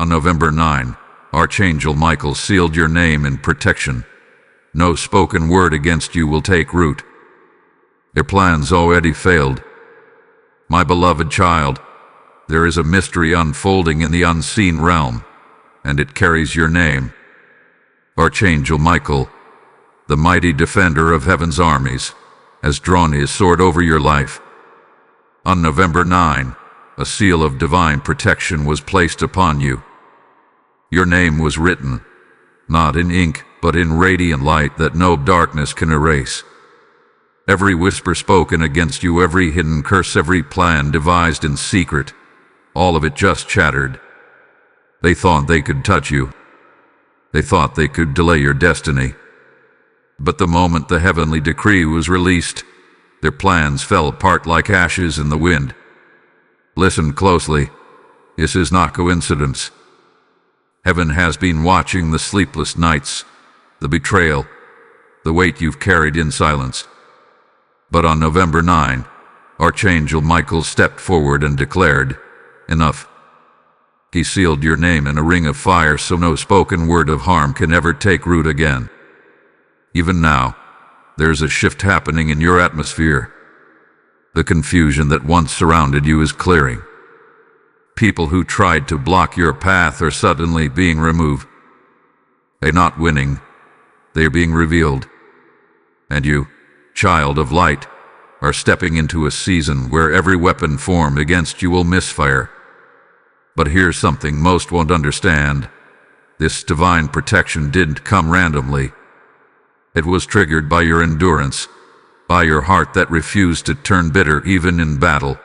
On November 9, Archangel Michael sealed your name in protection. No spoken word against you will take root. Their plans already failed. My beloved child, there is a mystery unfolding in the unseen realm, and it carries your name. Archangel Michael, the mighty defender of heaven's armies, has drawn his sword over your life. On November 9, a seal of divine protection was placed upon you. Your name was written, not in ink, but in radiant light that no darkness can erase. Every whisper spoken against you, every hidden curse, every plan devised in secret, all of it just shattered. They thought they could touch you. They thought they could delay your destiny. But the moment the heavenly decree was released, their plans fell apart like ashes in the wind. Listen closely. This is not coincidence. Heaven has been watching the sleepless nights, the betrayal, the weight you've carried in silence. But on November 9, Archangel Michael stepped forward and declared, "Enough." He sealed your name in a ring of fire so no spoken word of harm can ever take root again. Even now, there's a shift happening in your atmosphere. The confusion that once surrounded you is clearing. People who tried to block your path are suddenly being removed. They're not winning, they're being revealed. And you, child of light, are stepping into a season where every weapon formed against you will misfire. But here's something most won't understand. This divine protection didn't come randomly. It was triggered by your endurance, by your heart that refused to turn bitter even in battle.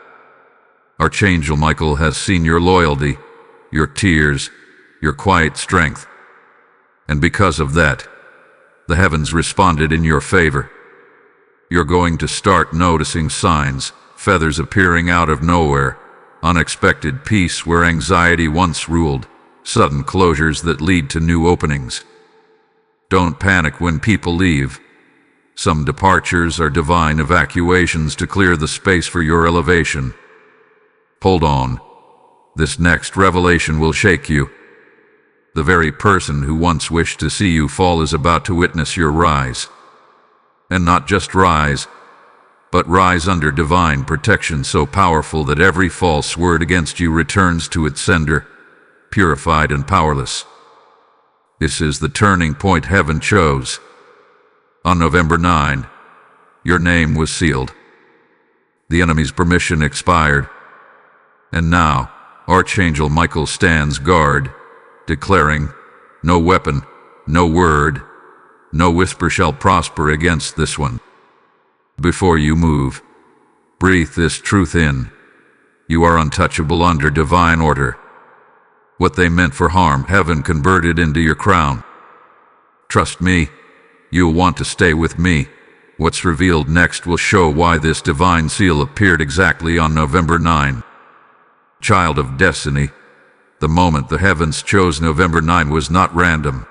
Archangel Michael has seen your loyalty, your tears, your quiet strength. And because of that, the heavens responded in your favor. You're going to start noticing signs, feathers appearing out of nowhere, unexpected peace where anxiety once ruled, sudden closures that lead to new openings. Don't panic when people leave. Some departures are divine evacuations to clear the space for your elevation. Hold on. This next revelation will shake you. The very person who once wished to see you fall is about to witness your rise. And not just rise, but rise under divine protection so powerful that every false word against you returns to its sender, purified and powerless. This is the turning point heaven chose. On November 9, your name was sealed. The enemy's permission expired. And now, Archangel Michael stands guard, declaring, "No weapon, no word, no whisper shall prosper against this one." Before you move, breathe this truth in. You are untouchable under divine order. What they meant for harm, heaven converted into your crown. Trust me, you'll want to stay with me. What's revealed next will show why this divine seal appeared exactly on November 9. Child of destiny, the moment the heavens chose November 9 was not random.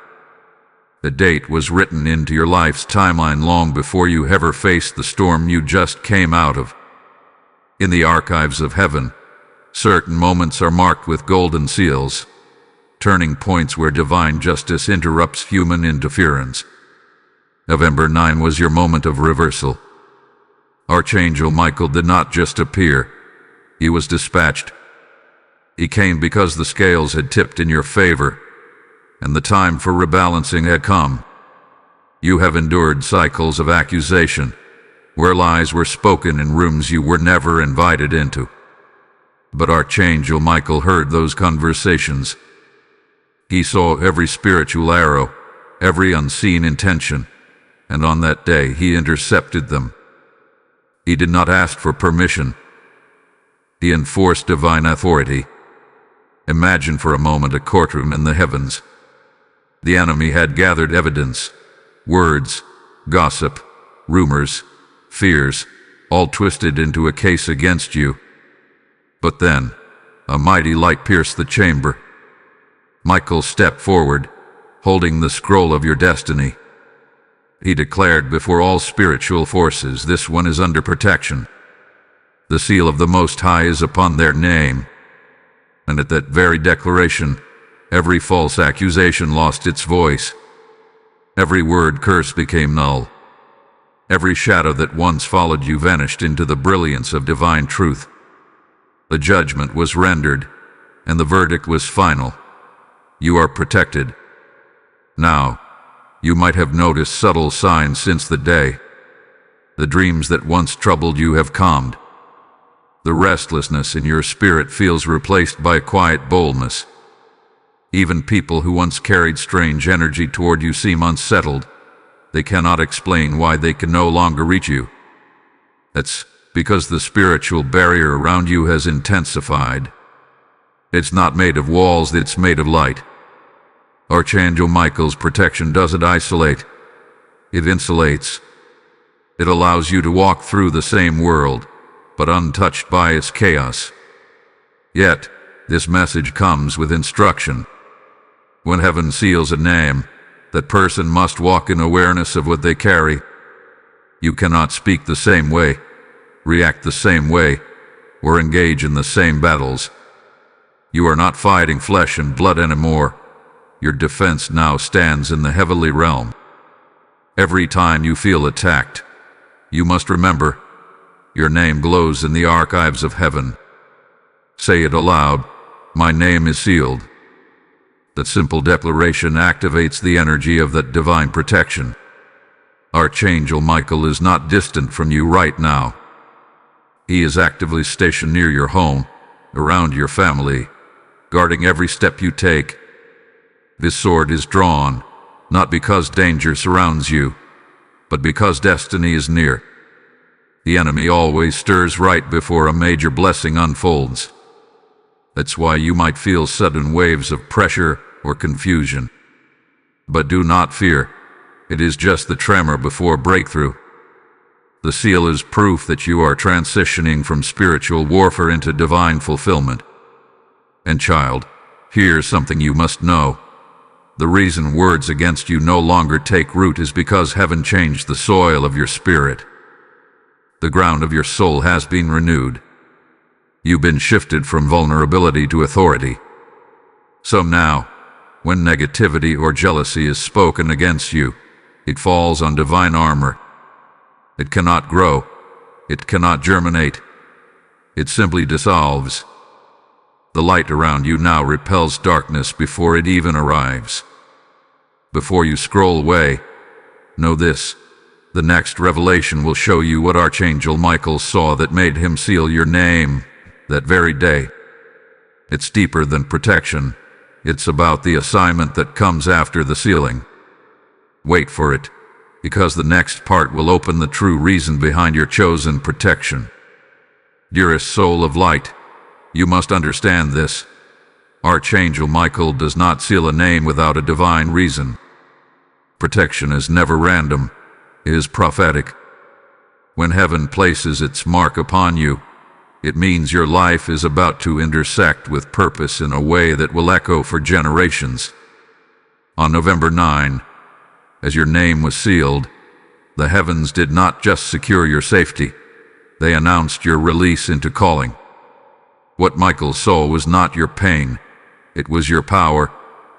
The date was written into your life's timeline long before you ever faced the storm you just came out of. In the archives of heaven, certain moments are marked with golden seals, turning points where divine justice interrupts human interference. November 9 was your moment of reversal. Archangel Michael did not just appear, he was dispatched. He came because the scales had tipped in your favor, and the time for rebalancing had come. You have endured cycles of accusation, where lies were spoken in rooms you were never invited into. But Archangel Michael heard those conversations. He saw every spiritual arrow, every unseen intention, and on that day he intercepted them. He did not ask for permission. He enforced divine authority. Imagine for a moment a courtroom in the heavens. The enemy had gathered evidence, words, gossip, rumors, fears, all twisted into a case against you. But then, a mighty light pierced the chamber. Michael stepped forward, holding the scroll of your destiny. He declared before all spiritual forces, "This one is under protection. The seal of the Most High is upon their name." And at that very declaration, Every false accusation lost its voice. Every word curse became null. Every shadow that once followed you vanished into the brilliance of divine truth. The judgment was rendered, and the verdict was final. You are protected. Now, you might have noticed subtle signs since the day. The dreams that once troubled you have calmed. The restlessness in your spirit feels replaced by quiet boldness. Even people who once carried strange energy toward you seem unsettled. They cannot explain why they can no longer reach you. That's because the spiritual barrier around you has intensified. It's not made of walls, it's made of light. Archangel Michael's protection doesn't isolate. It insulates. It allows you to walk through the same world, but untouched by its chaos. Yet, this message comes with instruction. When heaven seals a name, that person must walk in awareness of what they carry. You cannot speak the same way, react the same way, or engage in the same battles. You are not fighting flesh and blood anymore. Your defense now stands in the heavenly realm. Every time you feel attacked, you must remember, your name glows in the archives of heaven. Say it aloud, my name is sealed. That simple declaration activates the energy of that divine protection. Archangel Michael is not distant from you right now. He is actively stationed near your home, around your family, guarding every step you take. This sword is drawn, not because danger surrounds you, but because destiny is near. The enemy always stirs right before a major blessing unfolds. That's why you might feel sudden waves of pressure or confusion. But do not fear. It is just the tremor before breakthrough. The seal is proof that you are transitioning from spiritual warfare into divine fulfillment. And child, here's something you must know. The reason words against you no longer take root is because heaven changed the soil of your spirit. The ground of your soul has been renewed. You've been shifted from vulnerability to authority. So now, when negativity or jealousy is spoken against you, it falls on divine armor. It cannot grow. It cannot germinate. It simply dissolves. The light around you now repels darkness before it even arrives. Before you scroll away, know this. The next revelation will show you what Archangel Michael saw that made him seal your name that very day. It's deeper than protection. It's about the assignment that comes after the sealing. Wait for it, because the next part will open the true reason behind your chosen protection. Dearest soul of light, you must understand this. Archangel Michael does not seal a name without a divine reason. Protection is never random. It is prophetic. When heaven places its mark upon you, it means your life is about to intersect with purpose in a way that will echo for generations. On November 9, as your name was sealed, the heavens did not just secure your safety, they announced your release into calling. What Michael saw was not your pain, it was your power,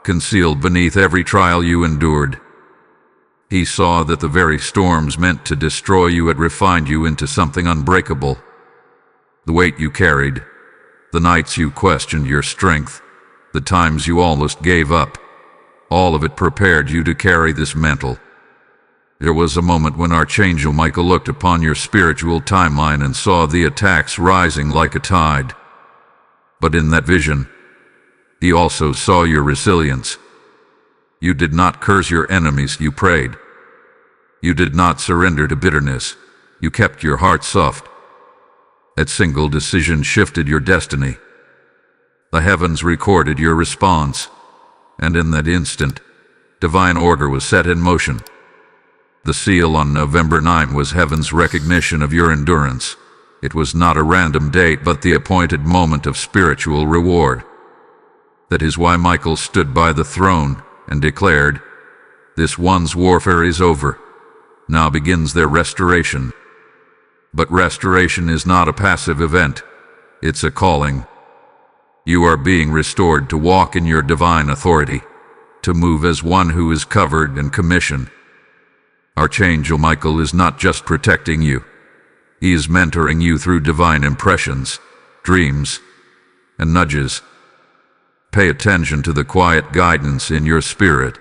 concealed beneath every trial you endured. He saw that the very storms meant to destroy you had refined you into something unbreakable. The weight you carried, the nights you questioned your strength, the times you almost gave up, all of it prepared you to carry this mantle. There was a moment when Archangel Michael looked upon your spiritual timeline and saw the attacks rising like a tide. But in that vision, he also saw your resilience. You did not curse your enemies, you prayed. You did not surrender to bitterness, you kept your heart soft. That single decision shifted your destiny. The heavens recorded your response, and in that instant, divine order was set in motion. The seal on November 9 was heaven's recognition of your endurance. It was not a random date, but the appointed moment of spiritual reward. That is why Michael stood by the throne and declared, "This one's warfare is over. Now begins their restoration." But restoration is not a passive event. It's a calling. You are being restored to walk in your divine authority, to move as one who is covered and commissioned. Archangel Michael is not just protecting you. He is mentoring you through divine impressions, dreams, and nudges. Pay attention to the quiet guidance in your spirit.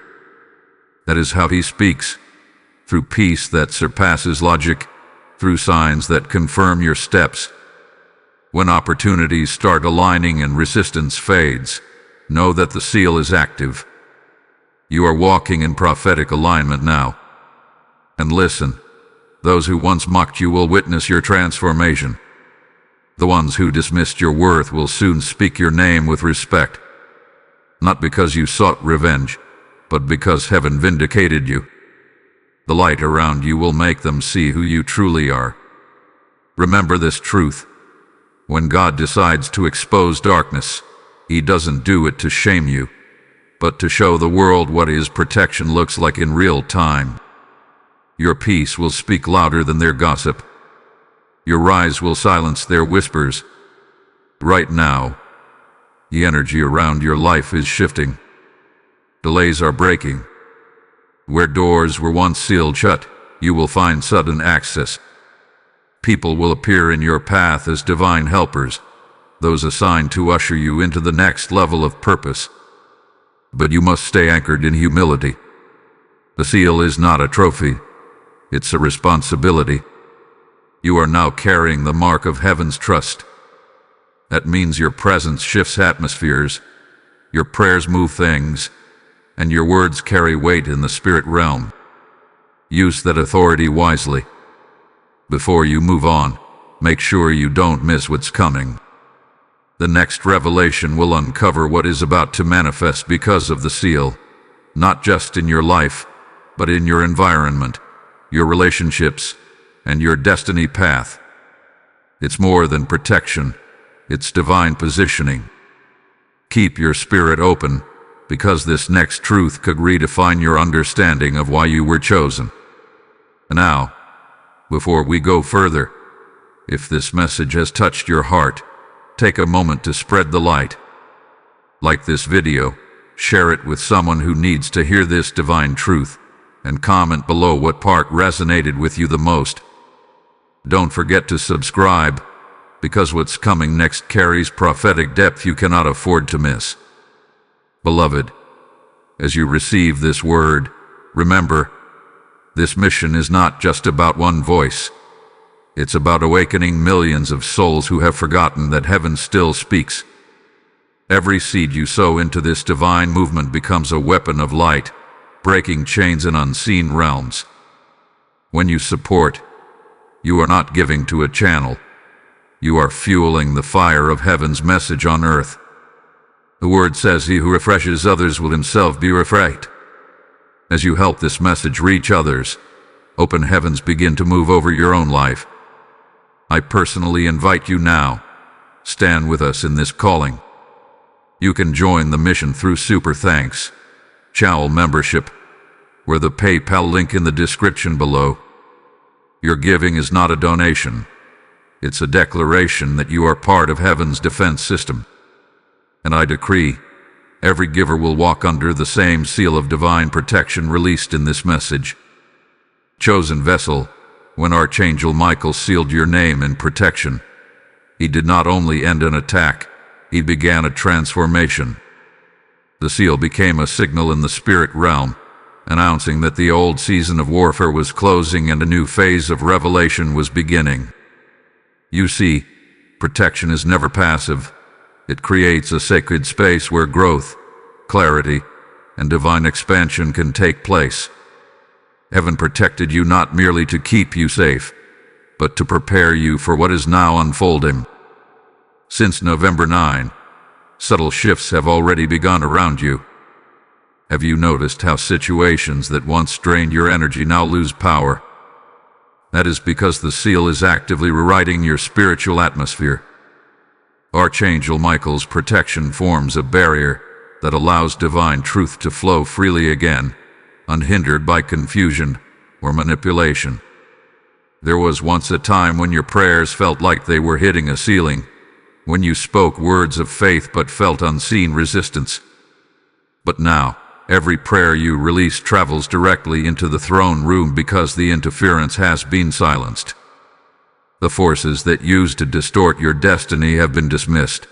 That is how he speaks, through peace that surpasses logic, through signs that confirm your steps. When opportunities start aligning and resistance fades, know that the seal is active. You are walking in prophetic alignment now. And listen, those who once mocked you will witness your transformation. The ones who dismissed your worth will soon speak your name with respect. Not because you sought revenge, but because heaven vindicated you. The light around you will make them see who you truly are. Remember this truth. When God decides to expose darkness, He doesn't do it to shame you, but to show the world what His protection looks like in real time. Your peace will speak louder than their gossip. Your rise will silence their whispers. Right now, the energy around your life is shifting. Delays are breaking. Where doors were once sealed shut, you will find sudden access. People will appear in your path as divine helpers, those assigned to usher you into the next level of purpose. But you must stay anchored in humility. The seal is not a trophy. It's a responsibility. You are now carrying the mark of heaven's trust. That means your presence shifts atmospheres, your prayers move things, and your words carry weight in the spirit realm. Use that authority wisely. Before you move on, make sure you don't miss what's coming. The next revelation will uncover what is about to manifest because of the seal, not just in your life, but in your environment, your relationships, and your destiny path. It's more than protection, it's divine positioning. Keep your spirit open, because this next truth could redefine your understanding of why you were chosen. And now, before we go further, if this message has touched your heart, take a moment to spread the light. Like this video, share it with someone who needs to hear this divine truth, and comment below what part resonated with you the most. Don't forget to subscribe, because what's coming next carries prophetic depth you cannot afford to miss. Beloved, as you receive this word, remember, this mission is not just about one voice. It's about awakening millions of souls who have forgotten that heaven still speaks. Every seed you sow into this divine movement becomes a weapon of light, breaking chains in unseen realms. When you support, you are not giving to a channel. You are fueling the fire of heaven's message on earth. The word says, "He who refreshes others will himself be refreshed." As you help this message reach others, open heavens begin to move over your own life. I personally invite you now, stand with us in this calling. You can join the mission through Super Thanks, Channel membership, or the PayPal link in the description below. Your giving is not a donation. It's a declaration that you are part of heaven's defense system. And I decree, every giver will walk under the same seal of divine protection released in this message. Chosen vessel, when Archangel Michael sealed your name in protection, he did not only end an attack, he began a transformation. The seal became a signal in the spirit realm, announcing that the old season of warfare was closing and a new phase of revelation was beginning. You see, protection is never passive. It creates a sacred space where growth, clarity, and divine expansion can take place. Heaven protected you not merely to keep you safe, but to prepare you for what is now unfolding. Since November 9, subtle shifts have already begun around you. Have you noticed how situations that once drained your energy now lose power? That is because the seal is actively rewriting your spiritual atmosphere. Archangel Michael's protection forms a barrier that allows divine truth to flow freely again, unhindered by confusion or manipulation. There was once a time when your prayers felt like they were hitting a ceiling, when you spoke words of faith but felt unseen resistance. But now, every prayer you release travels directly into the throne room because the interference has been silenced. The forces that used to distort your destiny have been dismissed.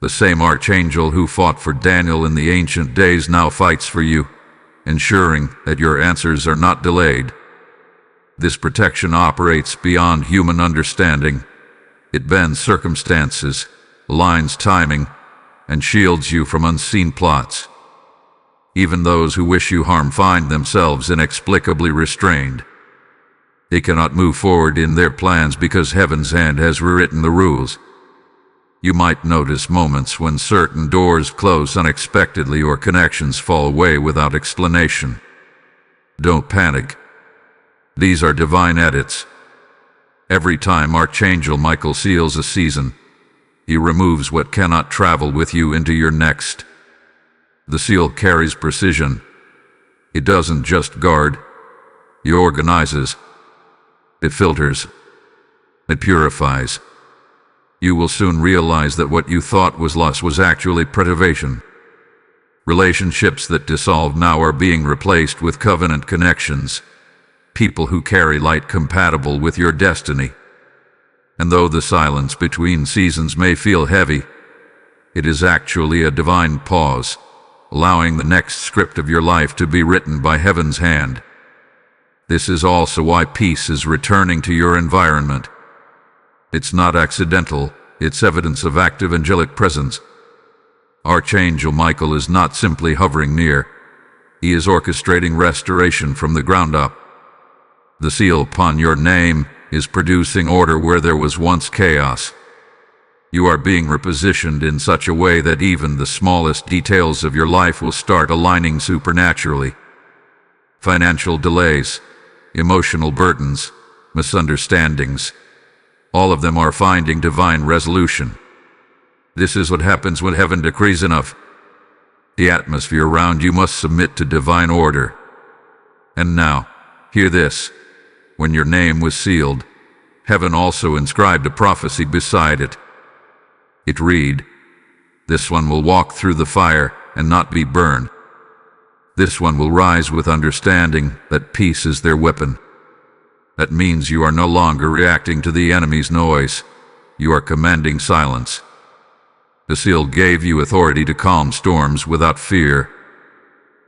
The same archangel who fought for Daniel in the ancient days now fights for you, ensuring that your answers are not delayed. This protection operates beyond human understanding. It bends circumstances, aligns timing, and shields you from unseen plots. Even those who wish you harm find themselves inexplicably restrained. They cannot move forward in their plans because heaven's hand has rewritten the rules. You might notice moments when certain doors close unexpectedly or connections fall away without explanation. Don't panic. These are divine edits. Every time Archangel Michael seals a season, he removes what cannot travel with you into your next. The seal carries precision. It doesn't just guard. It organizes. It filters. It purifies. You will soon realize that what you thought was loss was actually preservation. Relationships that dissolve now are being replaced with covenant connections. People who carry light compatible with your destiny. And though the silence between seasons may feel heavy, it is actually a divine pause, allowing the next script of your life to be written by heaven's hand. This is also why peace is returning to your environment. It's not accidental, it's evidence of active angelic presence. Archangel Michael is not simply hovering near, he is orchestrating restoration from the ground up. The seal upon your name is producing order where there was once chaos. You are being repositioned in such a way that even the smallest details of your life will start aligning supernaturally. Financial delays, emotional burdens, misunderstandings, all of them are finding divine resolution. This is what happens when heaven decrees enough. The atmosphere around you must submit to divine order. And now, hear this. When your name was sealed, heaven also inscribed a prophecy beside it. It read, "This one will walk through the fire and not be burned. This one will rise with understanding that peace is their weapon." That means you are no longer reacting to the enemy's noise. You are commanding silence. The seal gave you authority to calm storms without fear.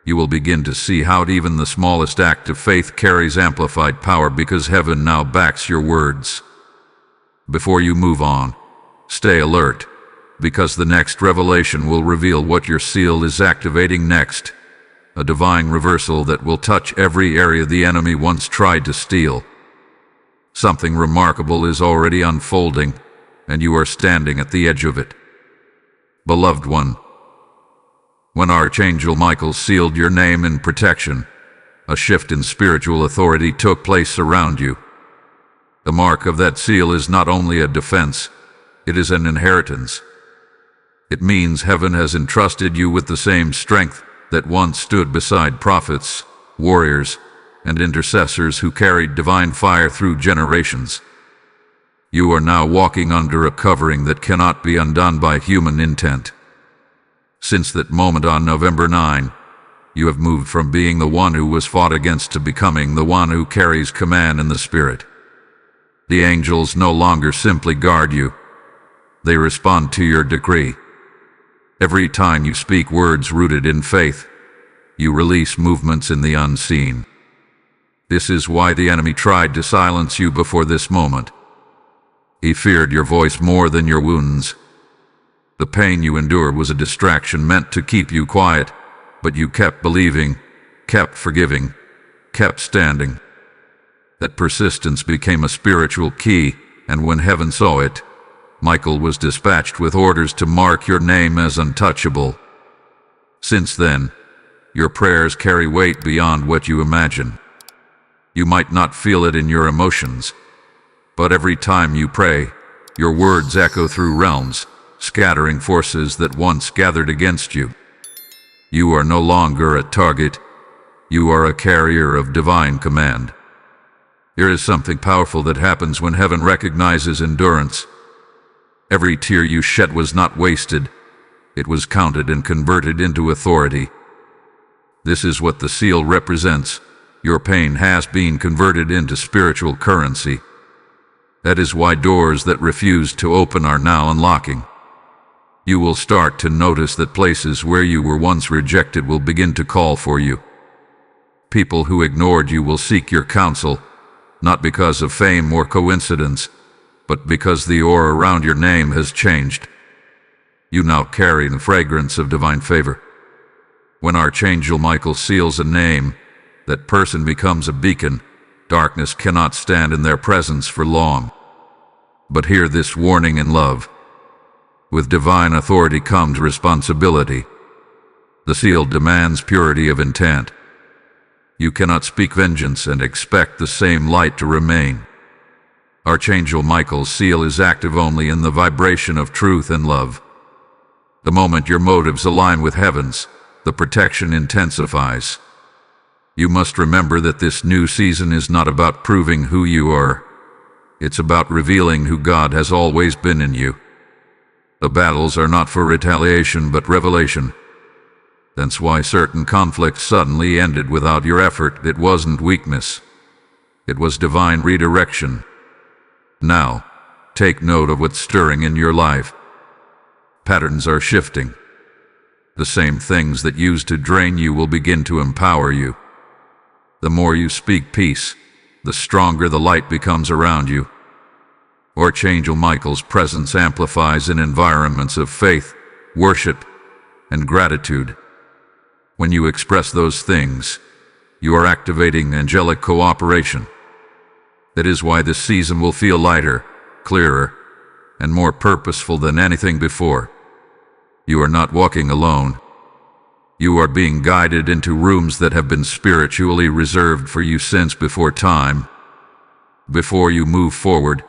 You will begin to see how even the smallest act of faith carries amplified power because heaven now backs your words. Before you move on, stay alert, because the next revelation will reveal what your seal is activating next. A divine reversal that will touch every area the enemy once tried to steal. Something remarkable is already unfolding, and you are standing at the edge of it. Beloved one, when Archangel Michael sealed your name in protection, a shift in spiritual authority took place around you. The mark of that seal is not only a defense, it is an inheritance. It means heaven has entrusted you with the same strength that once stood beside prophets, warriors, and intercessors who carried divine fire through generations. You are now walking under a covering that cannot be undone by human intent. Since that moment on November 9, you have moved from being the one who was fought against to becoming the one who carries command in the Spirit. The angels no longer simply guard you. They respond to your decree. Every time you speak words rooted in faith, you release movements in the unseen. This is why the enemy tried to silence you before this moment. He feared your voice more than your wounds. The pain you endured was a distraction meant to keep you quiet, but you kept believing, kept forgiving, kept standing. That persistence became a spiritual key, and when heaven saw it, Michael was dispatched with orders to mark your name as untouchable. Since then, your prayers carry weight beyond what you imagine. You might not feel it in your emotions, but every time you pray, your words echo through realms, scattering forces that once gathered against you. You are no longer a target. You are a carrier of divine command. There is something powerful that happens when heaven recognizes endurance. Every tear you shed was not wasted. It was counted and converted into authority. This is what the seal represents. Your pain has been converted into spiritual currency. That is why doors that refused to open are now unlocking. You will start to notice that places where you were once rejected will begin to call for you. People who ignored you will seek your counsel, not because of fame or coincidence, but because the aura around your name has changed. You now carry the fragrance of divine favor. When Archangel Michael seals a name, that person becomes a beacon. Darkness cannot stand in their presence for long. But hear this warning in love. With divine authority comes responsibility. The seal demands purity of intent. You cannot speak vengeance and expect the same light to remain. Archangel Michael's seal is active only in the vibration of truth and love. The moment your motives align with heaven's, the protection intensifies. You must remember that this new season is not about proving who you are. It's about revealing who God has always been in you. The battles are not for retaliation but revelation. That's why certain conflicts suddenly ended without your effort. It wasn't weakness. It was divine redirection. Now, take note of what's stirring in your life. Patterns are shifting. The same things that used to drain you will begin to empower you. The more you speak peace, the stronger the light becomes around you. Archangel Michael's presence amplifies in environments of faith, worship, and gratitude. When you express those things, you are activating angelic cooperation. That is why this season will feel lighter, clearer, and more purposeful than anything before. You are not walking alone. You are being guided into rooms that have been spiritually reserved for you since before time. Before you move forward,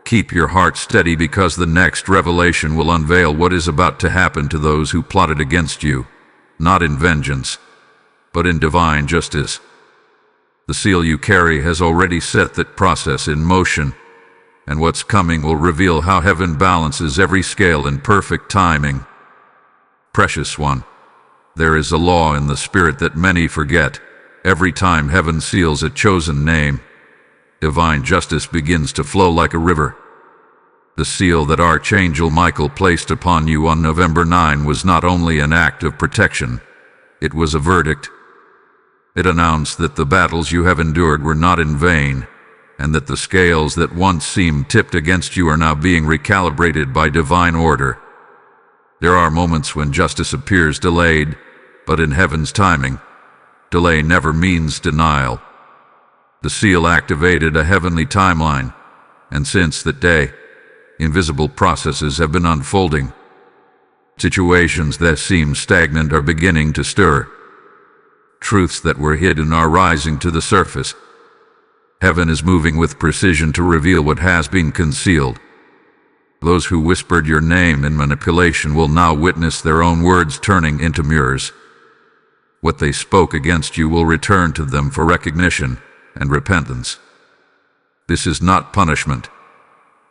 keep your heart steady because the next revelation will unveil what is about to happen to those who plotted against you, not in vengeance, but in divine justice. The seal you carry has already set that process in motion, and what's coming will reveal how heaven balances every scale in perfect timing. Precious one, there is a law in the spirit that many forget. Every time heaven seals a chosen name, divine justice begins to flow like a river. The seal that Archangel Michael placed upon you on November 9 was not only an act of protection, it was a verdict. It announced that the battles you have endured were not in vain, and that the scales that once seemed tipped against you are now being recalibrated by divine order. There are moments when justice appears delayed, but in heaven's timing, delay never means denial. The seal activated a heavenly timeline, and since that day, invisible processes have been unfolding. Situations that seem stagnant are beginning to stir. Truths that were hidden are rising to the surface. Heaven is moving with precision to reveal what has been concealed. Those who whispered your name in manipulation will now witness their own words turning into mirrors. What they spoke against you will return to them for recognition and repentance. This is not punishment.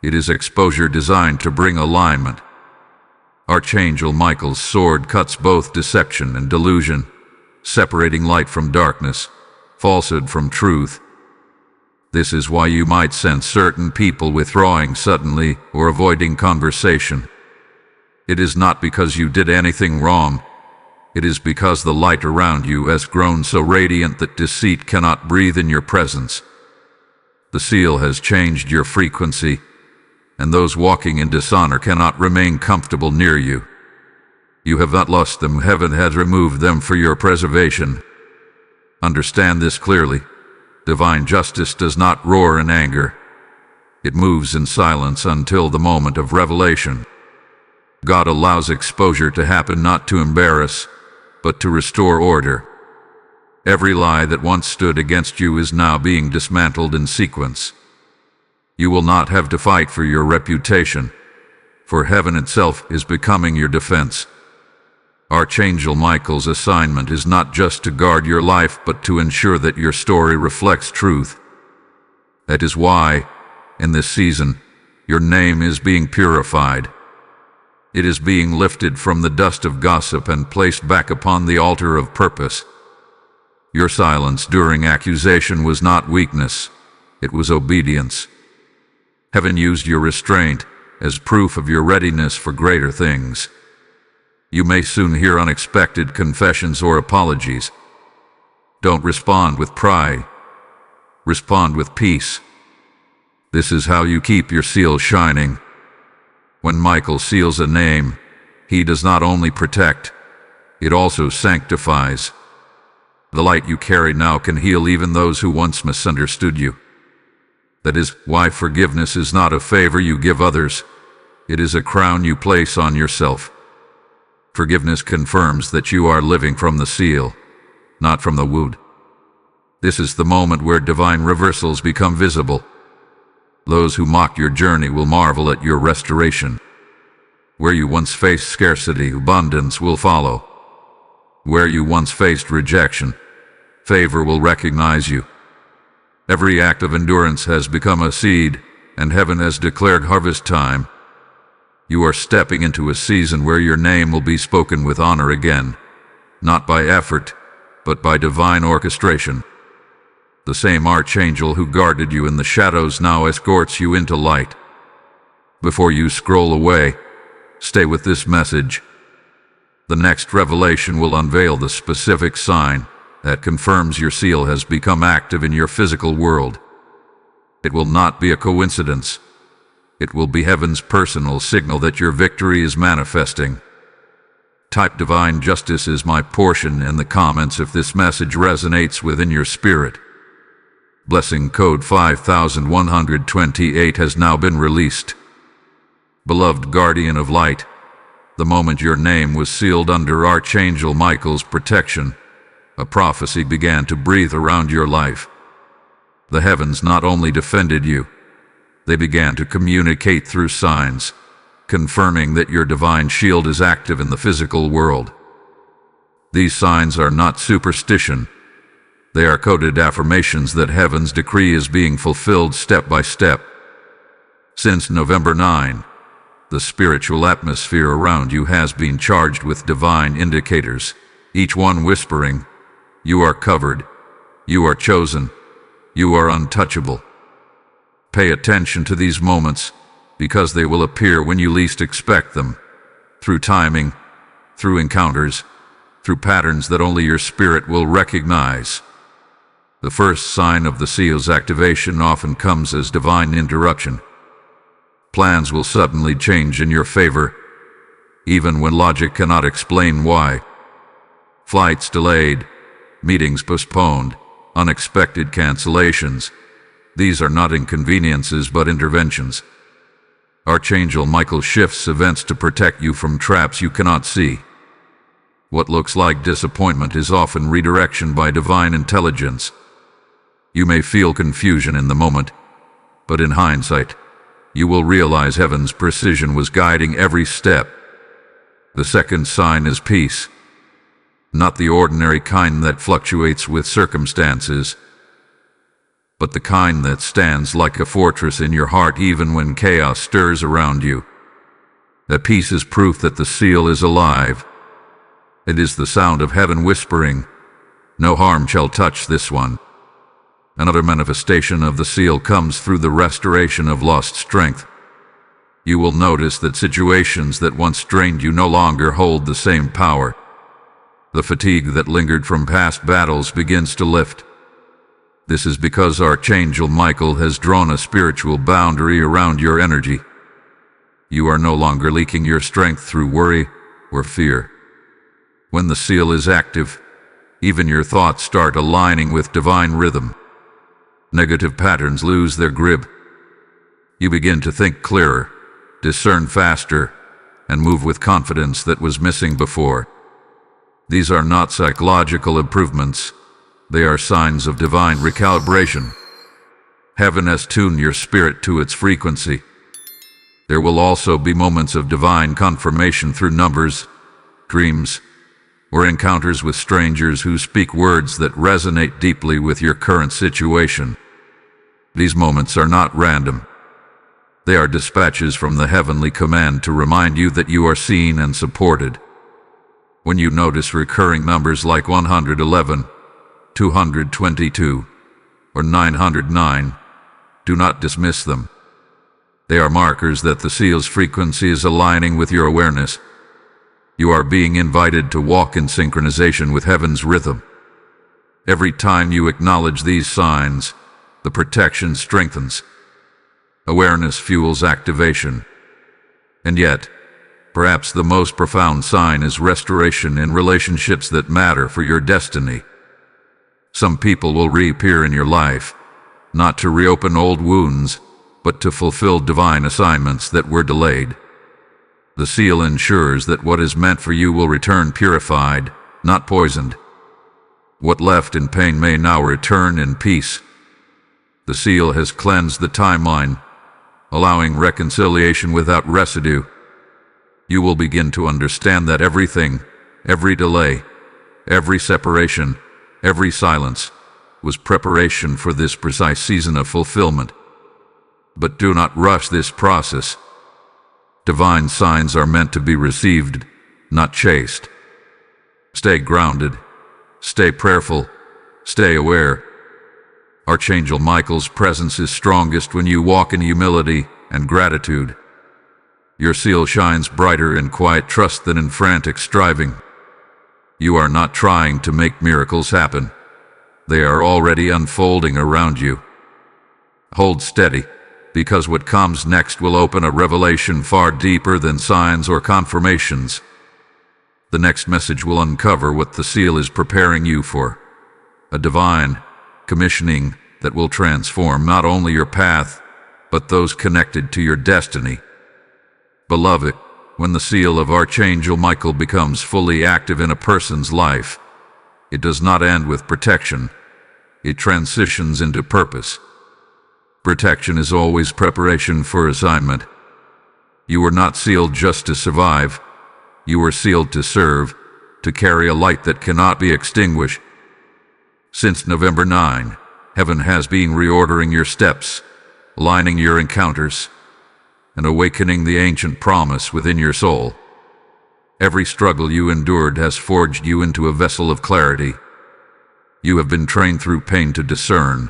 It is exposure designed to bring alignment. Archangel Michael's sword cuts both deception and delusion, separating light from darkness, falsehood from truth. This is why you might sense certain people withdrawing suddenly or avoiding conversation. It is not because you did anything wrong. It is because the light around you has grown so radiant that deceit cannot breathe in your presence. The seal has changed your frequency, and those walking in dishonor cannot remain comfortable near you. You have not lost them. Heaven has removed them for your preservation. Understand this clearly. Divine justice does not roar in anger. It moves in silence until the moment of revelation. God allows exposure to happen not to embarrass, but to restore order. Every lie that once stood against you is now being dismantled in sequence. You will not have to fight for your reputation, for heaven itself is becoming your defense. Archangel Michael's assignment is not just to guard your life, but to ensure that your story reflects truth. That is why, in this season, your name is being purified. It is being lifted from the dust of gossip and placed back upon the altar of purpose. Your silence during accusation was not weakness, it was obedience. Heaven used your restraint as proof of your readiness for greater things. You may soon hear unexpected confessions or apologies. Don't respond with pride. Respond with peace. This is how you keep your seal shining. When Michael seals a name, he does not only protect, it also sanctifies. The light you carry now can heal even those who once misunderstood you. That is why forgiveness is not a favor you give others, it is a crown you place on yourself. Forgiveness confirms that you are living from the seal, not from the wound. This is the moment where divine reversals become visible. Those who mock your journey will marvel at your restoration. Where you once faced scarcity, abundance will follow. Where you once faced rejection, favor will recognize you. Every act of endurance has become a seed, and heaven has declared harvest time. You are stepping into a season where your name will be spoken with honor again, not by effort, but by divine orchestration. The same archangel who guarded you in the shadows now escorts you into light. Before you scroll away, stay with this message. The next revelation will unveil the specific sign that confirms your seal has become active in your physical world. It will not be a coincidence. It will be heaven's personal signal that your victory is manifesting. Type divine justice is my portion in the comments if this message resonates within your spirit. Blessing code 5128 has now been released. Beloved guardian of light, the moment your name was sealed under Archangel Michael's protection, a prophecy began to breathe around your life. The heavens not only defended you, they began to communicate through signs, confirming that your divine shield is active in the physical world. These signs are not superstition. They are coded affirmations that heaven's decree is being fulfilled step by step. Since November 9, the spiritual atmosphere around you has been charged with divine indicators, each one whispering, "You are covered, you are chosen, you are untouchable." Pay attention to these moments, because they will appear when you least expect them, through timing, through encounters, through patterns that only your spirit will recognize. The first sign of the seal's activation often comes as divine interruption. Plans will suddenly change in your favor, even when logic cannot explain why. Flights delayed, meetings postponed, unexpected cancellations. These are not inconveniences but interventions. Archangel Michael shifts events to protect you from traps you cannot see. What looks like disappointment is often redirection by divine intelligence. You may feel confusion in the moment, but in hindsight, you will realize heaven's precision was guiding every step. The second sign is peace. Not the ordinary kind that fluctuates with circumstances, but the kind that stands like a fortress in your heart even when chaos stirs around you. That peace is proof that the seal is alive. It is the sound of heaven whispering, "No harm shall touch this one." Another manifestation of the seal comes through the restoration of lost strength. You will notice that situations that once drained you no longer hold the same power. The fatigue that lingered from past battles begins to lift. This is because Archangel Michael has drawn a spiritual boundary around your energy. You are no longer leaking your strength through worry or fear. When the seal is active, even your thoughts start aligning with divine rhythm. Negative patterns lose their grip. You begin to think clearer, discern faster, and move with confidence that was missing before. These are not psychological improvements. They are signs of divine recalibration. Heaven has tuned your spirit to its frequency. There will also be moments of divine confirmation through numbers, dreams, or encounters with strangers who speak words that resonate deeply with your current situation. These moments are not random. They are dispatches from the heavenly command to remind you that you are seen and supported. When you notice recurring numbers like 111, 222, or 909, do not dismiss them. They are markers that the seal's frequency is aligning with your awareness. You are being invited to walk in synchronization with heaven's rhythm. Every time you acknowledge these signs, the protection strengthens. Awareness fuels activation. And yet, perhaps the most profound sign is restoration in relationships that matter for your destiny. Some people will reappear in your life, not to reopen old wounds, but to fulfill divine assignments that were delayed. The seal ensures that what is meant for you will return purified, not poisoned. What left in pain may now return in peace. The seal has cleansed the timeline, allowing reconciliation without residue. You will begin to understand that everything, every delay, every separation, every silence, was preparation for this precise season of fulfillment. But do not rush this process. Divine signs are meant to be received, not chased. Stay grounded, stay prayerful, stay aware. Archangel Michael's presence is strongest when you walk in humility and gratitude. Your seal shines brighter in quiet trust than in frantic striving. You are not trying to make miracles happen. They are already unfolding around you. Hold steady, because what comes next will open a revelation far deeper than signs or confirmations. The next message will uncover what the seal is preparing you for. A divine commissioning that will transform not only your path, but those connected to your destiny. Beloved, when the seal of Archangel Michael becomes fully active in a person's life, it does not end with protection. It transitions into purpose. Protection is always preparation for assignment. You were not sealed just to survive. You were sealed to serve, to carry a light that cannot be extinguished. Since November 9, heaven has been reordering your steps, aligning your encounters, and awakening the ancient promise within your soul. Every struggle you endured has forged you into a vessel of clarity. You have been trained through pain to discern,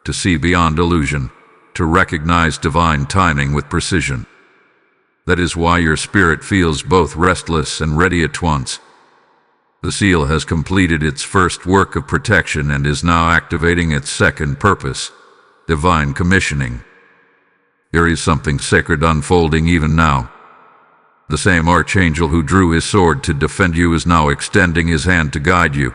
to see beyond illusion, to recognize divine timing with precision. That is why your spirit feels both restless and ready at once. The seal has completed its first work of protection and is now activating its second purpose, divine commissioning. There is something sacred unfolding even now. The same archangel who drew his sword to defend you is now extending his hand to guide you.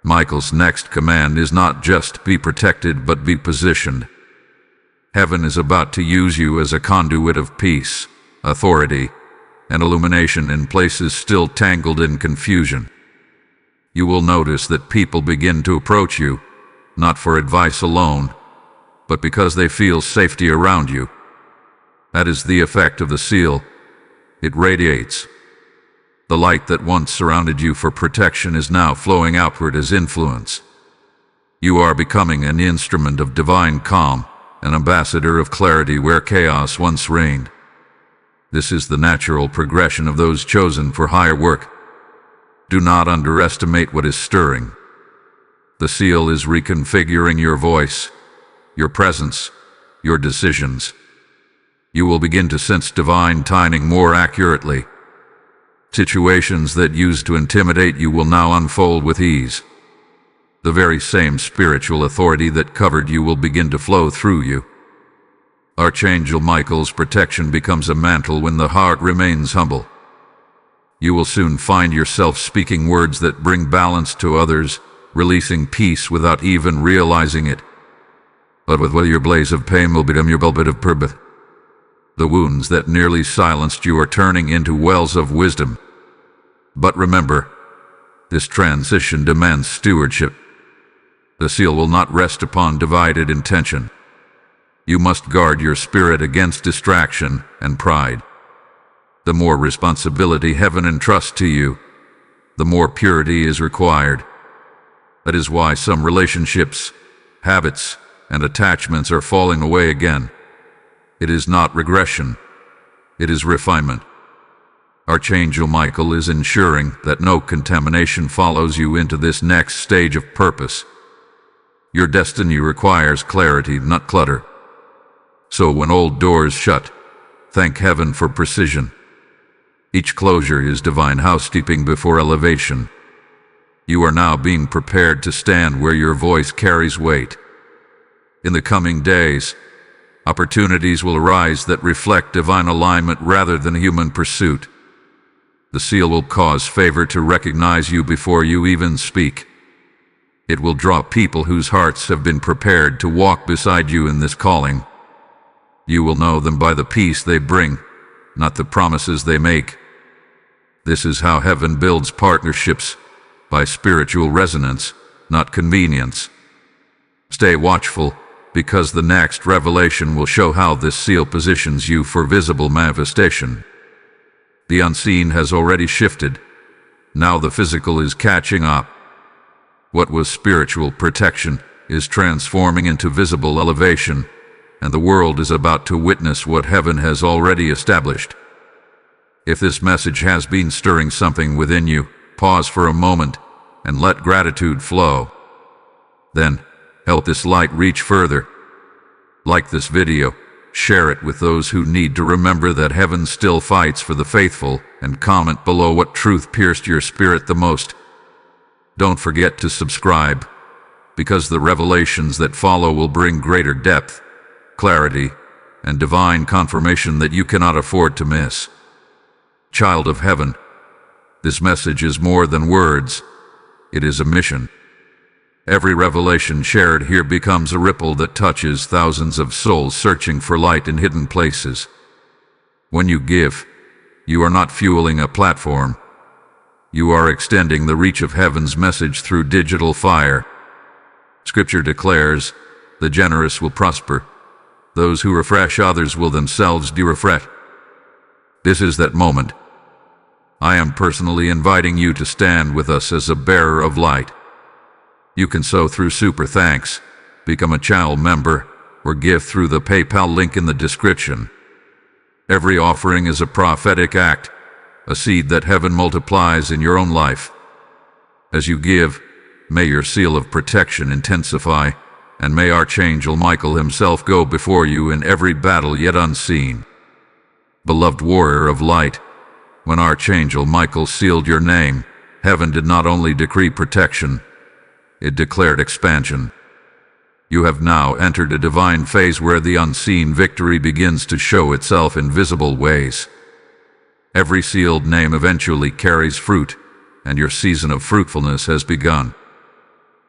Michael's next command is not just be protected but be positioned. Heaven is about to use you as a conduit of peace, authority, and illumination in places still tangled in confusion. You will notice that people begin to approach you, not for advice alone, but because they feel safety around you. That is the effect of the seal. It radiates. The light that once surrounded you for protection is now flowing outward as influence. You are becoming an instrument of divine calm, an ambassador of clarity where chaos once reigned. This is the natural progression of those chosen for higher work. Do not underestimate what is stirring. The seal is reconfiguring your voice, your presence, your decisions. You will begin to sense divine timing more accurately. Situations that used to intimidate you will now unfold with ease. The very same spiritual authority that covered you will begin to flow through you. Archangel Michael's protection becomes a mantle when the heart remains humble. You will soon find yourself speaking words that bring balance to others, releasing peace without even realizing it. But with your blaze of pain will become your pulpit of purpose. The wounds that nearly silenced you are turning into wells of wisdom. But remember, this transition demands stewardship. The seal will not rest upon divided intention. You must guard your spirit against distraction and pride. The more responsibility heaven entrusts to you, the more purity is required. That is why some relationships, habits, and attachments are falling away again. It is not regression. It is refinement. Archangel Michael is ensuring that no contamination follows you into this next stage of purpose. Your destiny requires clarity, not clutter. So when old doors shut, thank heaven for precision. Each closure is divine housekeeping before elevation. You are now being prepared to stand where your voice carries weight. In the coming days, opportunities will arise that reflect divine alignment rather than human pursuit. The seal will cause favor to recognize you before you even speak. It will draw people whose hearts have been prepared to walk beside you in this calling. You will know them by the peace they bring, not the promises they make. This is how heaven builds partnerships, by spiritual resonance, not convenience. Stay watchful, because the next revelation will show how this seal positions you for visible manifestation. The unseen has already shifted. Now the physical is catching up. What was spiritual protection is transforming into visible elevation, and the world is about to witness what heaven has already established. If this message has been stirring something within you, pause for a moment and let gratitude flow. Then, help this light reach further. Like this video, share it with those who need to remember that heaven still fights for the faithful, and comment below what truth pierced your spirit the most. Don't forget to subscribe, because the revelations that follow will bring greater depth, clarity, and divine confirmation that you cannot afford to miss. Child of heaven, this message is more than words. It is a mission. Every revelation shared here becomes a ripple that touches thousands of souls searching for light in hidden places. When you give, you are not fueling a platform. You are extending the reach of heaven's message through digital fire. Scripture declares, the generous will prosper. Those who refresh others will themselves be refreshed. This is that moment. I am personally inviting you to stand with us as a bearer of light. You can sow through Super Thanks, become a channel member, or give through the PayPal link in the description. Every offering is a prophetic act, a seed that heaven multiplies in your own life. As you give, may your seal of protection intensify, and may Archangel Michael himself go before you in every battle yet unseen. Beloved warrior of light, when Archangel Michael sealed your name, heaven did not only decree protection, it declared expansion. You have now entered a divine phase where the unseen victory begins to show itself in visible ways. Every sealed name eventually carries fruit, and your season of fruitfulness has begun.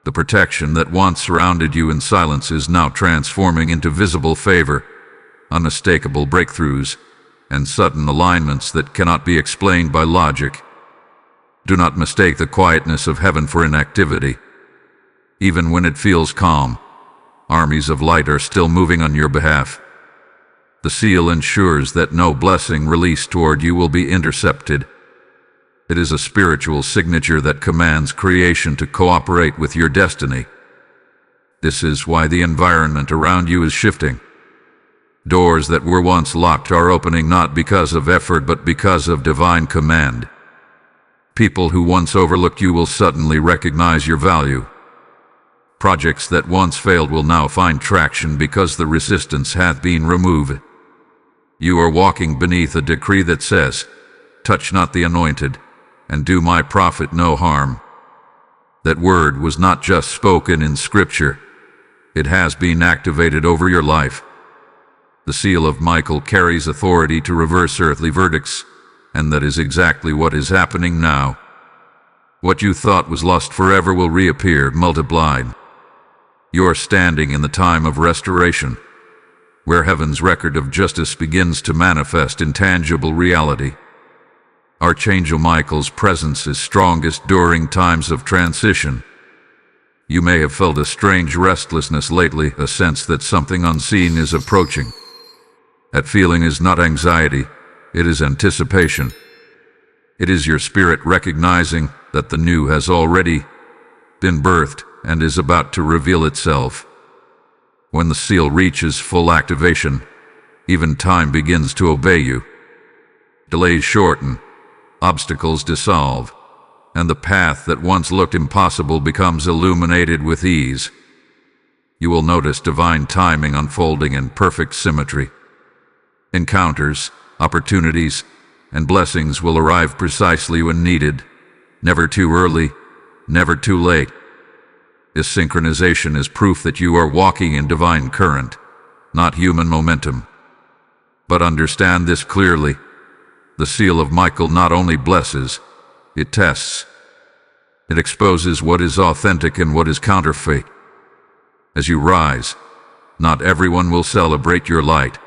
The protection that once surrounded you in silence is now transforming into visible favor, unmistakable breakthroughs, and sudden alignments that cannot be explained by logic. Do not mistake the quietness of heaven for inactivity. Even when it feels calm, armies of light are still moving on your behalf. The seal ensures that no blessing released toward you will be intercepted. It is a spiritual signature that commands creation to cooperate with your destiny. This is why the environment around you is shifting. Doors that were once locked are opening not because of effort but because of divine command. People who once overlooked you will suddenly recognize your value. Projects that once failed will now find traction because the resistance hath been removed. You are walking beneath a decree that says, touch not the anointed, and do my prophet no harm. That word was not just spoken in Scripture. It has been activated over your life. The seal of Michael carries authority to reverse earthly verdicts, and that is exactly what is happening now. What you thought was lost forever will reappear multiplied. You are standing in the time of restoration, where heaven's record of justice begins to manifest in tangible reality. Archangel Michael's presence is strongest during times of transition. You may have felt a strange restlessness lately, a sense that something unseen is approaching. That feeling is not anxiety, it is anticipation. It is your spirit recognizing that the new has already been birthed and is about to reveal itself. When the seal reaches full activation, Even time begins to obey you. Delays shorten, obstacles dissolve, and the path that once looked impossible becomes illuminated with ease. You will notice divine timing unfolding in perfect symmetry. Encounters, opportunities, and blessings will arrive precisely when needed, never too early, never too late. This synchronization is proof that you are walking in divine current, not human momentum. But understand this clearly. The seal of Michael not only blesses, it tests. It exposes what is authentic and what is counterfeit. As you rise, not everyone will celebrate your light.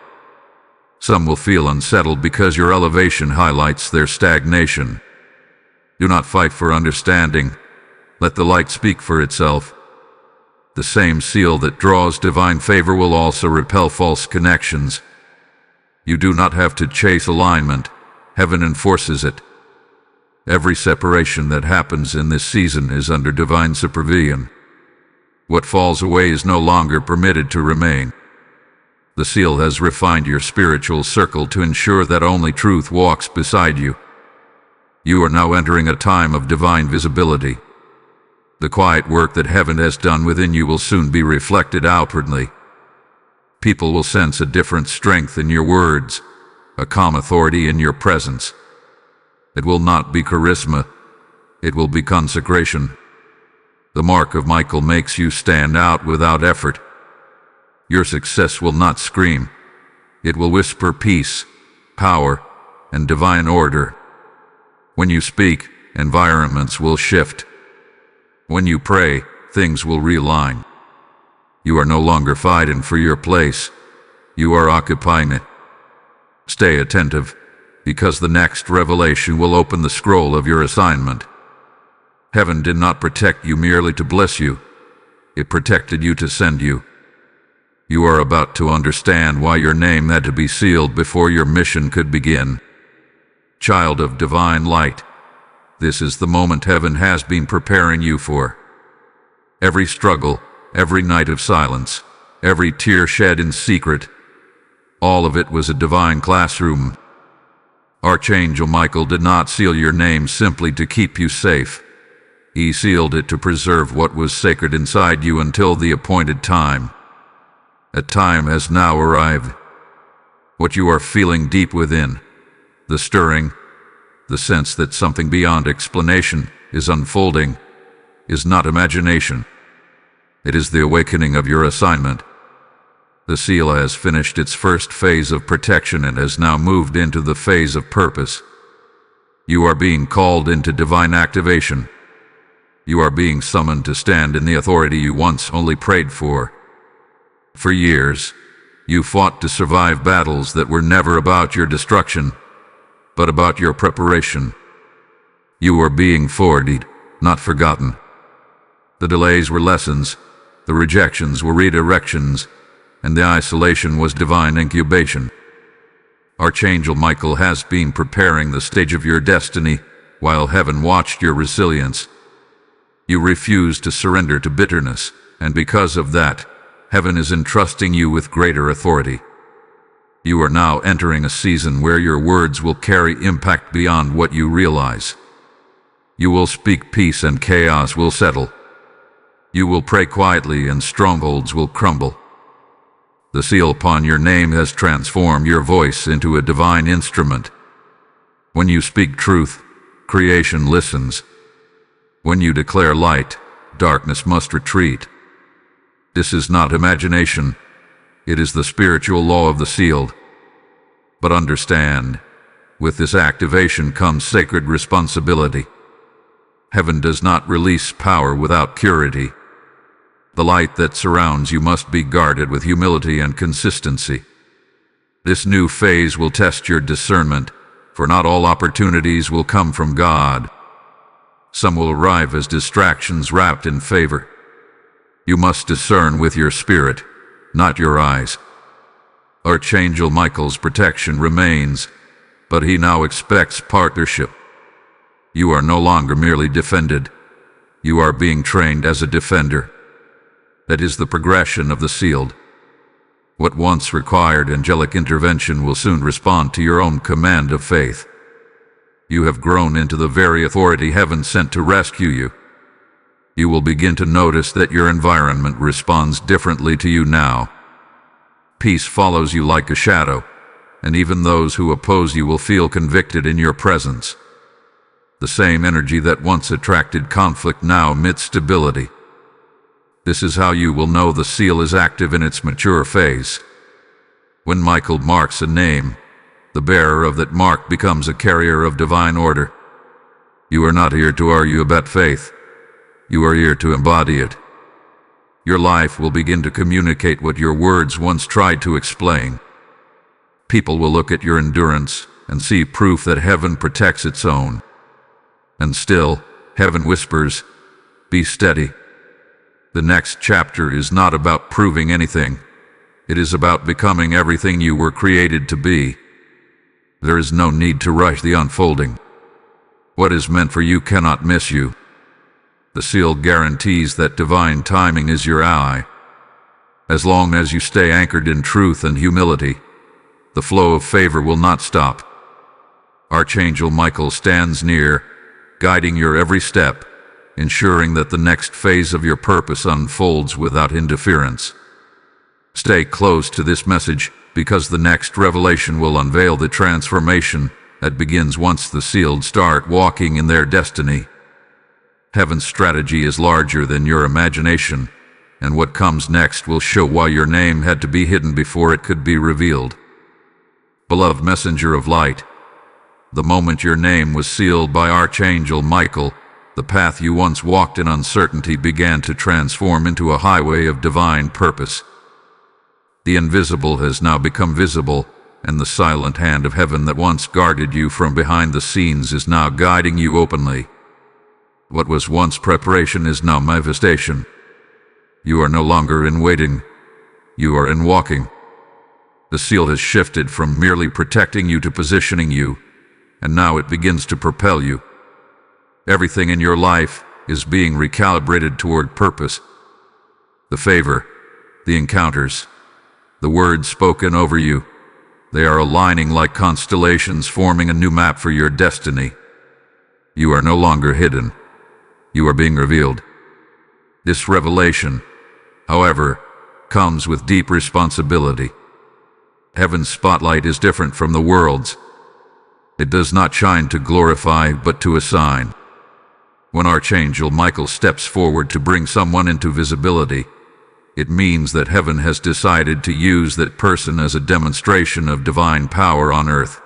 Some will feel unsettled because your elevation highlights their stagnation. Do not fight for understanding. Let the light speak for itself. The same seal that draws divine favor will also repel false connections. You do not have to chase alignment. Heaven enforces it. Every separation that happens in this season is under divine supervision. What falls away is no longer permitted to remain. The seal has refined your spiritual circle to ensure that only truth walks beside you. You are now entering a time of divine visibility. The quiet work that heaven has done within you will soon be reflected outwardly. People will sense a different strength in your words, a calm authority in your presence. It will not be charisma, it will be consecration. The mark of Michael makes you stand out without effort. Your success will not scream. It will whisper peace, power, and divine order. When you speak, environments will shift. When you pray, things will realign. You are no longer fighting for your place. You are occupying it. Stay attentive, because the next revelation will open the scroll of your assignment. Heaven did not protect you merely to bless you. It protected you to send you. You are about to understand why your name had to be sealed before your mission could begin. Child of divine light, this is the moment heaven has been preparing you for. Every struggle, every night of silence, every tear shed in secret, all of it was a divine classroom. Archangel Michael did not seal your name simply to keep you safe. He sealed it to preserve what was sacred inside you until the appointed time. A time has now arrived. What you are feeling deep within, the stirring, the sense that something beyond explanation is unfolding, is not imagination. It is the awakening of your assignment. The seal has finished its first phase of protection and has now moved into the phase of purpose. You are being called into divine activation. You are being summoned to stand in the authority you once only prayed for. For years, you fought to survive battles that were never about your destruction, but about your preparation. You are being forwarded, not forgotten. The delays were lessons, the rejections were redirections, and the isolation was divine incubation. Archangel Michael has been preparing the stage of your destiny while heaven watched your resilience. You refused to surrender to bitterness, and because of that, heaven is entrusting you with greater authority. You are now entering a season where your words will carry impact beyond what you realize. You will speak peace and chaos will settle. You will pray quietly and strongholds will crumble. The seal upon your name has transformed your voice into a divine instrument. When you speak truth, creation listens. When you declare light, darkness must retreat. This is not imagination. It is the spiritual law of the sealed. But understand, with this activation comes sacred responsibility. Heaven does not release power without purity. The light that surrounds you must be guarded with humility and consistency. This new phase will test your discernment, for not all opportunities will come from God. Some will arrive as distractions wrapped in favor. You must discern with your spirit, not your eyes. Archangel Michael's protection remains, but he now expects partnership. You are no longer merely defended. You are being trained as a defender. That is the progression of the sealed. What once required angelic intervention will soon respond to your own command of faith. You have grown into the very authority heaven sent to rescue you. You will begin to notice that your environment responds differently to you now. Peace follows you like a shadow, and even those who oppose you will feel convicted in your presence. The same energy that once attracted conflict now emits stability. This is how you will know the seal is active in its mature phase. When Michael marks a name, the bearer of that mark becomes a carrier of divine order. You are not here to argue about faith. You are here to embody it. Your life will begin to communicate what your words once tried to explain. People will look at your endurance and see proof that heaven protects its own. And still, heaven whispers, "Be steady." The next chapter is not about proving anything. It is about becoming everything you were created to be. There is no need to rush the unfolding. What is meant for you cannot miss you. The seal guarantees that divine timing is your ally. As long as you stay anchored in truth and humility, the flow of favor will not stop. Archangel Michael stands near, guiding your every step, ensuring that the next phase of your purpose unfolds without interference. Stay close to this message, because the next revelation will unveil the transformation that begins once the sealed start walking in their destiny. Heaven's strategy is larger than your imagination, and what comes next will show why your name had to be hidden before it could be revealed. Beloved messenger of light, the moment your name was sealed by Archangel Michael, the path you once walked in uncertainty began to transform into a highway of divine purpose. The invisible has now become visible, and the silent hand of heaven that once guarded you from behind the scenes is now guiding you openly. What was once preparation is now manifestation. You are no longer in waiting. You are in walking. The seal has shifted from merely protecting you to positioning you, and now it begins to propel you. Everything in your life is being recalibrated toward purpose. The favor, the encounters, the words spoken over you, they are aligning like constellations, forming a new map for your destiny. You are no longer hidden. You are being revealed. This revelation, however, comes with deep responsibility. Heaven's spotlight is different from the world's. It does not shine to glorify, but to assign. When Archangel Michael steps forward to bring someone into visibility, it means that heaven has decided to use that person as a demonstration of divine power on earth.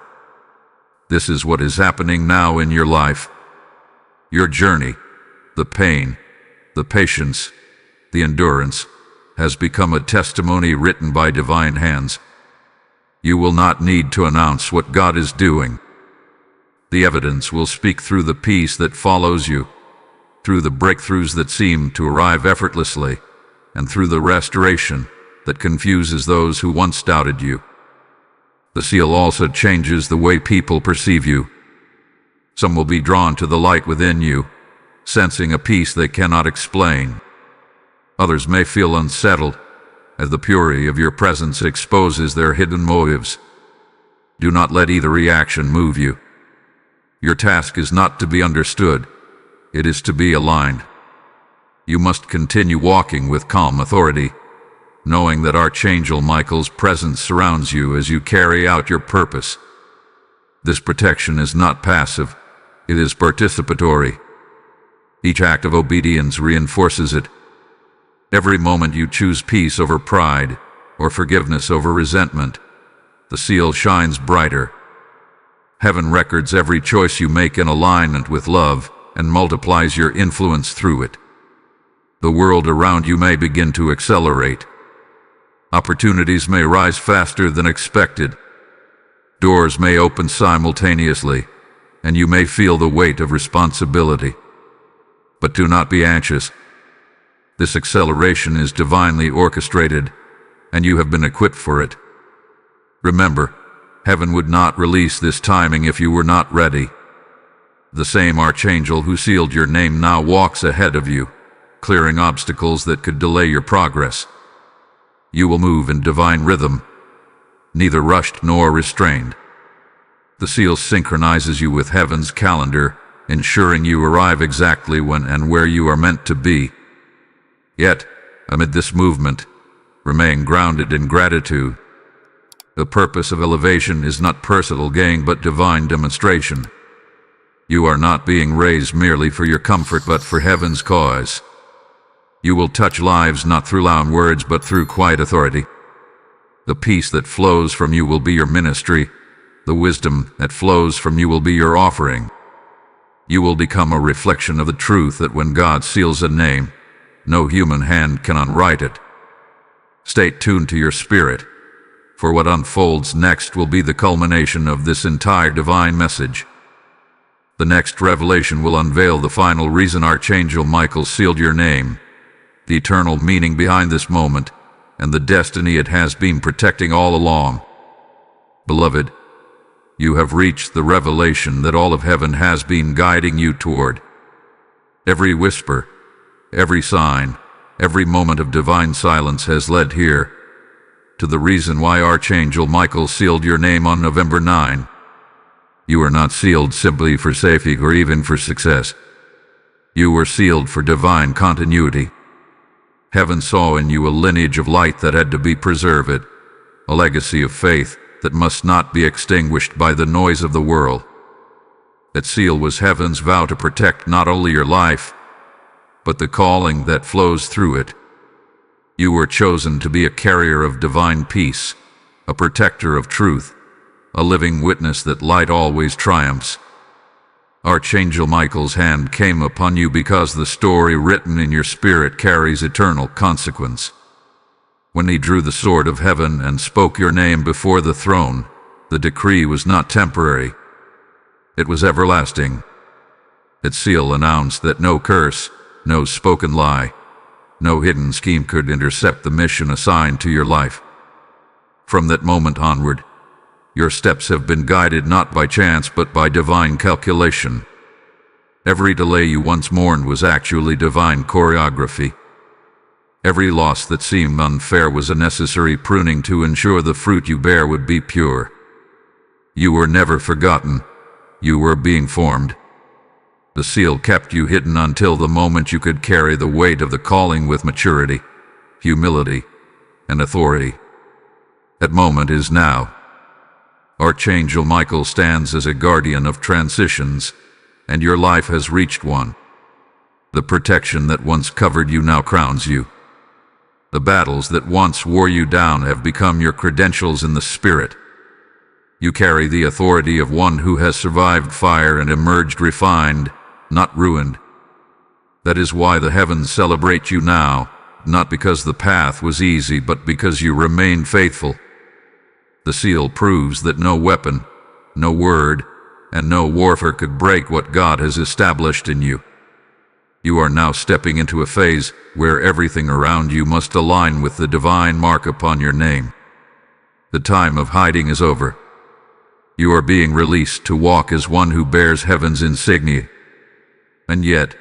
This is what is happening now in your life. Your journey, the pain, the patience, the endurance, has become a testimony written by divine hands. You will not need to announce what God is doing. The evidence will speak through the peace that follows you, through the breakthroughs that seem to arrive effortlessly, and through the restoration that confuses those who once doubted you. The seal also changes the way people perceive you. Some will be drawn to the light within you, sensing a peace they cannot explain. Others may feel unsettled, as the purity of your presence exposes their hidden motives. Do not let either reaction move you. Your task is not to be understood, it is to be aligned. You must continue walking with calm authority, knowing that Archangel Michael's presence surrounds you as you carry out your purpose. This protection is not passive, it is participatory. Each act of obedience reinforces it. Every moment you choose peace over pride, or forgiveness over resentment, the seal shines brighter. Heaven records every choice you make in alignment with love and multiplies your influence through it. The world around you may begin to accelerate. Opportunities may rise faster than expected. Doors may open simultaneously, and you may feel the weight of responsibility. But do not be anxious. This acceleration is divinely orchestrated, and you have been equipped for it. Remember, heaven would not release this timing if you were not ready. The same Archangel who sealed your name now walks ahead of you, clearing obstacles that could delay your progress. You will move in divine rhythm, neither rushed nor restrained. The seal synchronizes you with heaven's calendar, ensuring you arrive exactly when and where you are meant to be. Yet, amid this movement, remain grounded in gratitude. The purpose of elevation is not personal gain but divine demonstration. You are not being raised merely for your comfort but for heaven's cause. You will touch lives not through loud words but through quiet authority. The peace that flows from you will be your ministry. The wisdom that flows from you will be your offering. You will become a reflection of the truth that when God seals a name, no human hand can unwrite it. Stay tuned to your spirit, for what unfolds next will be the culmination of this entire divine message. The next revelation will unveil the final reason Archangel Michael sealed your name, the eternal meaning behind this moment, and the destiny it has been protecting all along. Beloved, you have reached the revelation that all of heaven has been guiding you toward. Every whisper, every sign, every moment of divine silence has led here, to the reason why Archangel Michael sealed your name on November 9. You are not sealed simply for safety or even for success. You were sealed for divine continuity. Heaven saw in you a lineage of light that had to be preserved, a legacy of faith that must not be extinguished by the noise of the world. That seal was heaven's vow to protect not only your life, but the calling that flows through it. You were chosen to be a carrier of divine peace, a protector of truth, a living witness that light always triumphs. Archangel Michael's hand came upon you because the story written in your spirit carries eternal consequence. When he drew the sword of heaven and spoke your name before the throne, the decree was not temporary. It was everlasting. Its seal announced that no curse, no spoken lie, no hidden scheme could intercept the mission assigned to your life. From that moment onward, your steps have been guided not by chance but by divine calculation. Every delay you once mourned was actually divine choreography. Every loss that seemed unfair was a necessary pruning to ensure the fruit you bear would be pure. You were never forgotten. You were being formed. The seal kept you hidden until the moment you could carry the weight of the calling with maturity, humility, and authority. That moment is now. Archangel Michael stands as a guardian of transitions, and your life has reached one. The protection that once covered you now crowns you. The battles that once wore you down have become your credentials in the spirit. You carry the authority of one who has survived fire and emerged refined, not ruined. That is why the heavens celebrate you now, not because the path was easy, but because you remained faithful. The seal proves that no weapon, no word, and no warfare could break what God has established in you. You are now stepping into a phase where everything around you must align with the divine mark upon your name. The time of hiding is over. You are being released to walk as one who bears heaven's insignia. And yet,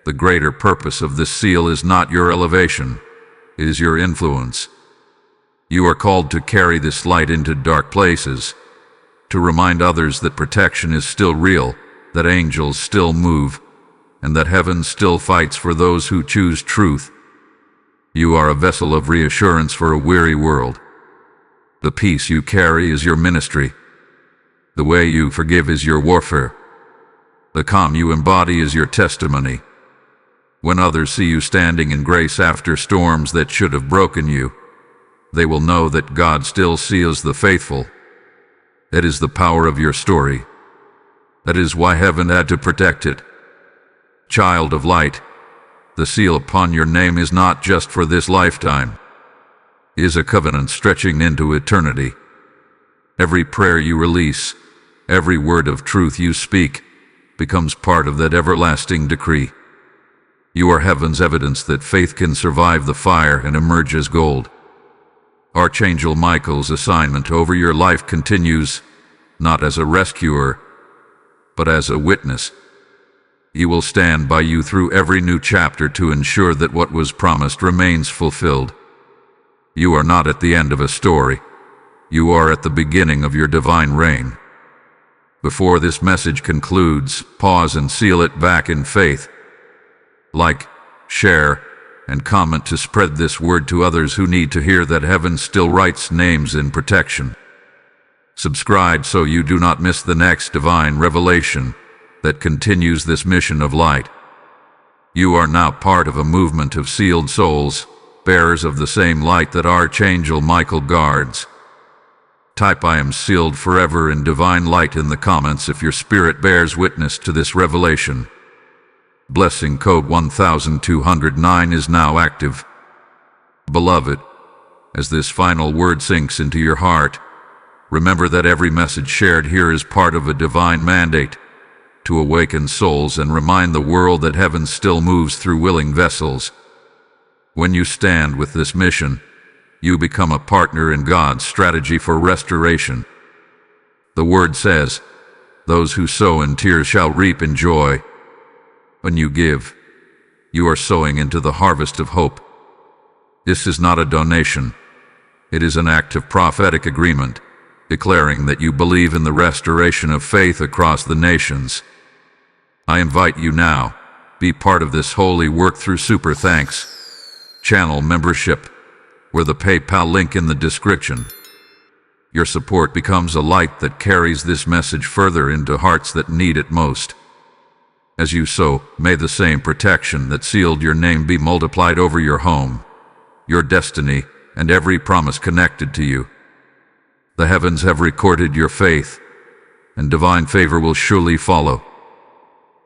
the greater purpose of this seal is not your elevation, it is your influence. You are called to carry this light into dark places, to remind others that protection is still real, that angels still move, and that heaven still fights for those who choose truth. You are a vessel of reassurance for a weary world. The peace you carry is your ministry. The way you forgive is your warfare. The calm you embody is your testimony. When others see you standing in grace after storms that should have broken you, they will know that God still seals the faithful. That is the power of your story. That is why heaven had to protect it. Child of light, the seal upon your name is not just for this lifetime. It is a covenant stretching into eternity. Every prayer you release, every word of truth you speak, becomes part of that everlasting decree. You are heaven's evidence that faith can survive the fire and emerge as gold. Archangel Michael's assignment over your life continues, not as a rescuer, but as a witness. He will stand by you through every new chapter to ensure that what was promised remains fulfilled. You are not at the end of a story. You are at the beginning of your divine reign. Before this message concludes, pause and seal it back in faith. Like, share, and comment to spread this word to others who need to hear that heaven still writes names in protection. Subscribe so you do not miss the next divine revelation that continues this mission of light. You are now part of a movement of sealed souls, bearers of the same light that Archangel Michael guards. Type "I am sealed forever in divine light" in the comments if your spirit bears witness to this revelation. Blessing code 1209 is now active. Beloved, as this final word sinks into your heart, remember that every message shared here is part of a divine mandate to awaken souls and remind the world that heaven still moves through willing vessels. When you stand with this mission, you become a partner in God's strategy for restoration. The word says, "Those who sow in tears shall reap in joy." When you give, you are sowing into the harvest of hope. This is not a donation. It is an act of prophetic agreement, declaring that you believe in the restoration of faith across the nations. I invite you now, be part of this holy work through Super Thanks channel membership, or the PayPal link in the description. Your support becomes a light that carries this message further into hearts that need it most. As you sow, may the same protection that sealed your name be multiplied over your home, your destiny, and every promise connected to you. The heavens have recorded your faith, and divine favor will surely follow.